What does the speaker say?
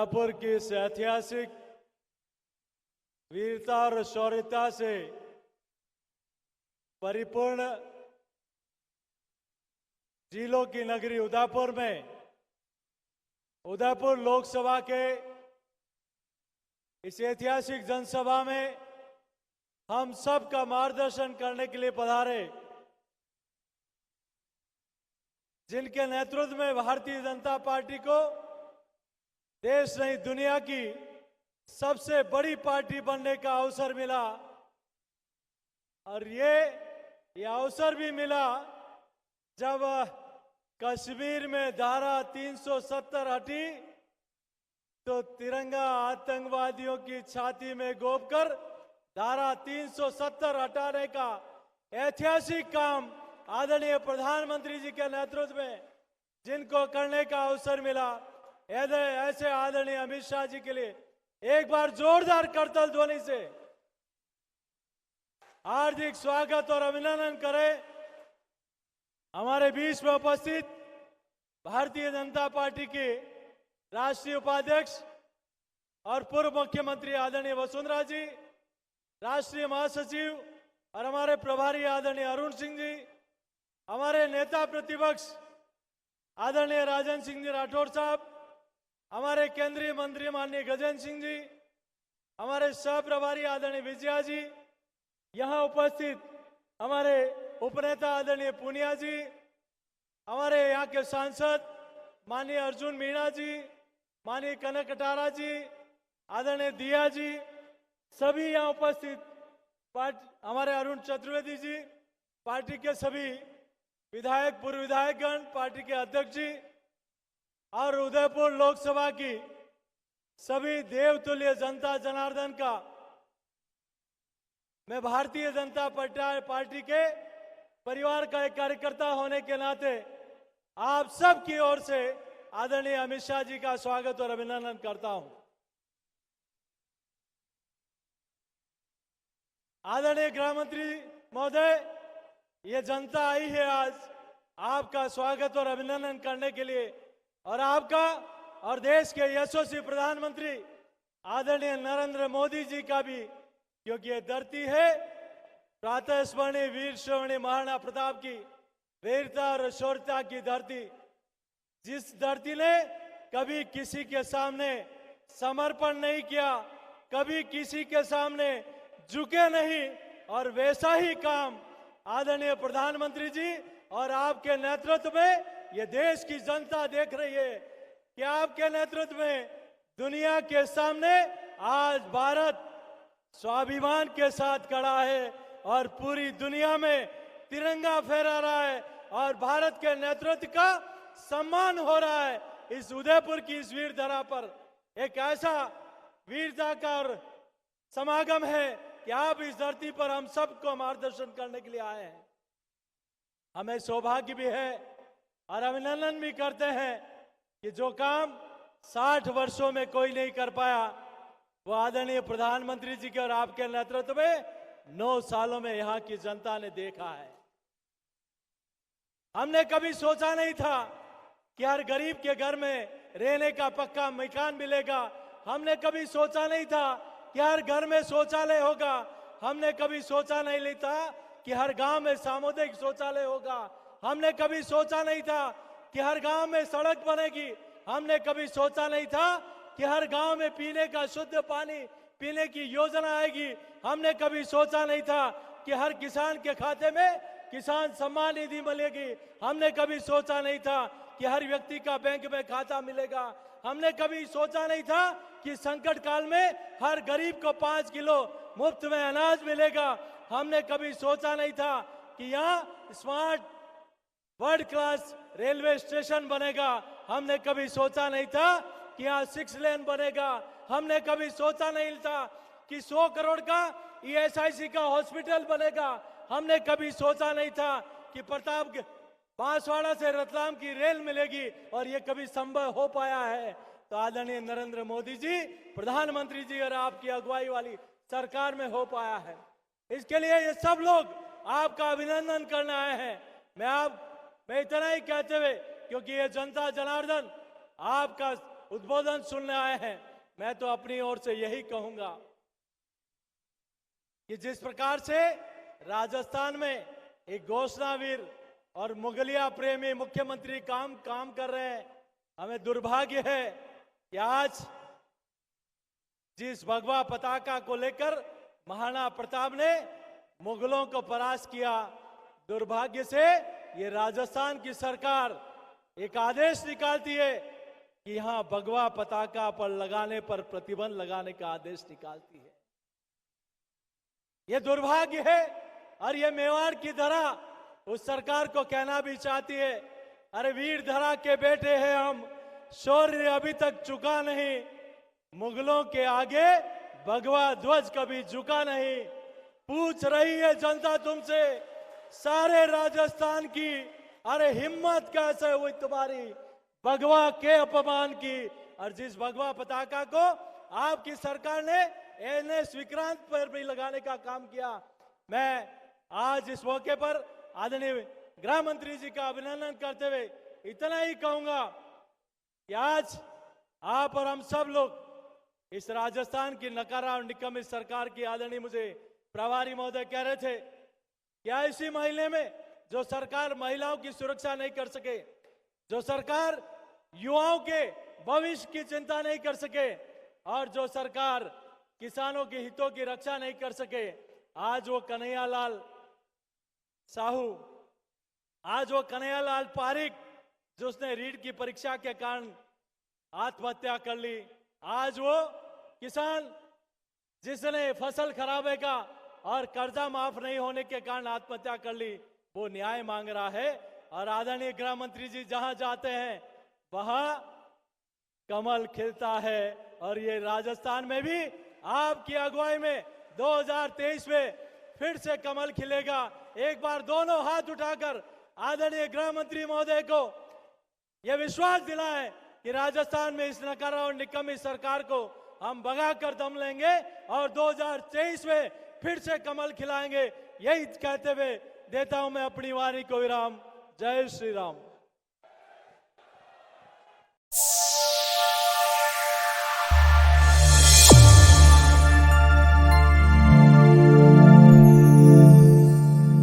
मिर्जापुर की इस ऐतिहासिक वीरता और शौर्यता से परिपूर्ण जिलों की नगरी उदयपुर में उदयपुर लोकसभा के इस ऐतिहासिक जनसभा में हम सब का मार्गदर्शन करने के लिए पधारे, जिनके नेतृत्व में भारतीय जनता पार्टी को देश नहीं दुनिया की सबसे बड़ी पार्टी बनने का अवसर मिला। और ये अवसर भी मिला जब कश्मीर में धारा 370 हटी तो तिरंगा आतंकवादियों की छाती में गोपकर धारा 370 हटाने का ऐतिहासिक काम आदरणीय प्रधानमंत्री जी के नेतृत्व में जिनको करने का अवसर मिला, ऐसे आदरणीय अमित शाह जी के लिए एक बार जोरदार करतल ध्वनि से हार्दिक स्वागत और अभिनंदन करें। हमारे बीच में उपस्थित भारतीय जनता पार्टी के राष्ट्रीय उपाध्यक्ष और पूर्व मुख्यमंत्री आदरणीय वसुंधरा जी, राष्ट्रीय महासचिव और हमारे प्रभारी आदरणीय अरुण सिंह जी, हमारे नेता प्रतिपक्ष आदरणीय राजन सिंह जी राठौड़ साहब, हमारे केंद्रीय मंत्री माननीय गजेंद्र सिंह जी, हमारे सह प्रभारी आदरणीय विजया जी, यहाँ उपस्थित हमारे उपनेता आदरणीय पूनिया जी, हमारे यहाँ के सांसद माननीय अर्जुन मीणा जी, माननीय कनक कटारा जी, आदरणीय दिया जी, सभी यहाँ उपस्थित हमारे अरुण चतुर्वेदी जी, पार्टी के सभी विधायक पूर्व विधायकगण, पार्टी के अध्यक्ष जी और उदयपुर लोकसभा की सभी देवतुल्य जनता जनार्दन का मैं भारतीय जनता पार्टी के परिवार का एक कार्यकर्ता होने के नाते आप सब की ओर से आदरणीय अमित शाह जी का स्वागत और अभिनंदन करता हूं। आदरणीय गृह मंत्री महोदय, ये जनता आई है आज आपका स्वागत और अभिनंदन करने के लिए, और आपका और देश के यशस्वी प्रधानमंत्री आदरणीय नरेंद्र मोदी जी का भी, क्योंकि ये धरती है प्रातः स्मरणीय वीर श्रेष्ठ महाराणा प्रताप की वीरता और शौर्यता की धरती, जिस धरती ने कभी किसी के सामने समर्पण नहीं किया, कभी किसी के सामने झुके नहीं, और वैसा ही काम आदरणीय प्रधानमंत्री जी और आपके नेतृत्व में ये देश की जनता देख रही है कि आपके नेतृत्व में दुनिया के सामने आज भारत स्वाभिमान के साथ खड़ा है और पूरी दुनिया में तिरंगा फहरा रहा है और भारत के नेतृत्व का सम्मान हो रहा है। इस उदयपुर की इस वीर धरा पर एक ऐसा वीरता का समागम है कि आप इस धरती पर हम सबको मार्गदर्शन करने के लिए आए हैं। हमें सौभाग्य भी है और अभिनंदन भी करते हैं कि जो काम 60 वर्षों में कोई नहीं कर पाया, वो आदरणीय प्रधानमंत्री जी के और आपके नेतृत्व में 9 सालों में यहाँ की जनता ने देखा है। हमने कभी सोचा नहीं था कि हर गरीब के घर में रहने का पक्का मकान मिलेगा। हमने कभी सोचा नहीं था कि हर घर में शौचालय होगा। हमने कभी सोचा नहीं था कि हर गांव में सामुदायिक शौचालय होगा। हमने कभी सोचा नहीं था कि हर गांव में सड़क बनेगी। हमने कभी सोचा नहीं था कि हर गांव में पीने का शुद्ध पानी पीने की योजना आएगी। हमने कभी सोचा नहीं था कि हर किसान के खाते में किसान सम्मान निधि मिलेगी। हमने कभी सोचा नहीं था कि हर व्यक्ति का बैंक में खाता मिलेगा। हमने कभी सोचा नहीं था कि संकट काल में हर गरीब को 5 किलो मुफ्त में अनाज मिलेगा। हमने कभी सोचा नहीं था कि यहाँ smart world class railway station बनेगा। हमने कभी सोचा नहीं था कि यहाँ 6 लेन बनेगा। हमने कभी सोचा नहीं था कि 100 करोड़ का ESIC का हॉस्पिटल बनेगा। हमने कभी सोचा नहीं था कि प्रताप बांसवाड़ा से रतलाम की रेल मिलेगी, और ये कभी संभव हो पाया है तो आदरणीय नरेंद्र मोदी जी, प्रधानमंत्री जी और आपकी अगुवाई वाली सरकार में हो पाया है। इसके लिए ये सब लोग आपका अभिनंदन करने आए हैं। मैं इतना ही कहते हुए, क्योंकि ये जनता जनार्दन आपका उद्बोधन सुनने आए हैं, मैं तो अपनी ओर से यही कहूंगा कि जिस प्रकार से राजस्थान में एक घोषणावीर और मुगलिया प्रेमी मुख्यमंत्री काम कर रहे हैं, हमें दुर्भाग्य है कि आज जिस भगवा पताका को लेकर महाराणा प्रताप ने मुगलों को परास्त किया, दुर्भाग्य से ये राजस्थान की सरकार एक आदेश निकालती है कि यहां भगवा पताका पर लगाने पर प्रतिबंध लगाने का आदेश निकालती है। ये दुर्भाग्य है। और ये मेवाड़ की तरह उस सरकार को कहना भी चाहती है, अरे वीर धरा के बेटे हैं हम, शौर्य अभी तक चुका नहीं, मुगलों के आगे भगवा ध्वज कभी झुका नहीं। पूछ रही है जनता तुमसे, सारे राजस्थान की, अरे हिम्मत कैसे हुई तुम्हारी भगवा के अपमान की। और जिस भगवा पताका को आपकी सरकार ने एनएस विक्रांत पर भी लगाने का काम किया, मैं आज इस मौके पर आदरणीय गृह मंत्री जी का अभिनंदन करते हुए इतना ही कहूंगा कि आज आप और हम सब लोग इस राजस्थान की नकारा और निकम्मी सरकार की, आदरणीय मुझे प्रभारी महोदय कह रहे थे क्या इसी महीने में जो सरकार महिलाओं की सुरक्षा नहीं कर सके, जो सरकार युवाओं के भविष्य की चिंता नहीं कर सके और जो सरकार किसानों के हितों की रक्षा नहीं कर सके, आज वो कन्हैयालाल साहू, आज वो कन्हैयालाल पारीक जो उसने रीट की परीक्षा के कारण आत्महत्या कर ली, आज वो किसान जिसने फसल खराबे का और कर्जा माफ नहीं होने के कारण आत्महत्या कर ली, वो न्याय मांग रहा है। और आदरणीय गृह मंत्री जी जहां जाते हैं वहां कमल खिलता है। और ये राजस्थान में भी आपकी अगुवाई में 2023 में फिर से कमल खिलेगा। एक बार दोनों हाथ उठाकर आदरणीय गृह मंत्री महोदय को यह विश्वास दिलाएं कि राजस्थान में इस नकारा और निकम्मी सरकार को हम भगा कर दम लेंगे और 2023 में फिर से कमल खिलाएंगे। यही कहते हुए देता हूं मैं अपनी वाणी को विराम। जय श्री राम।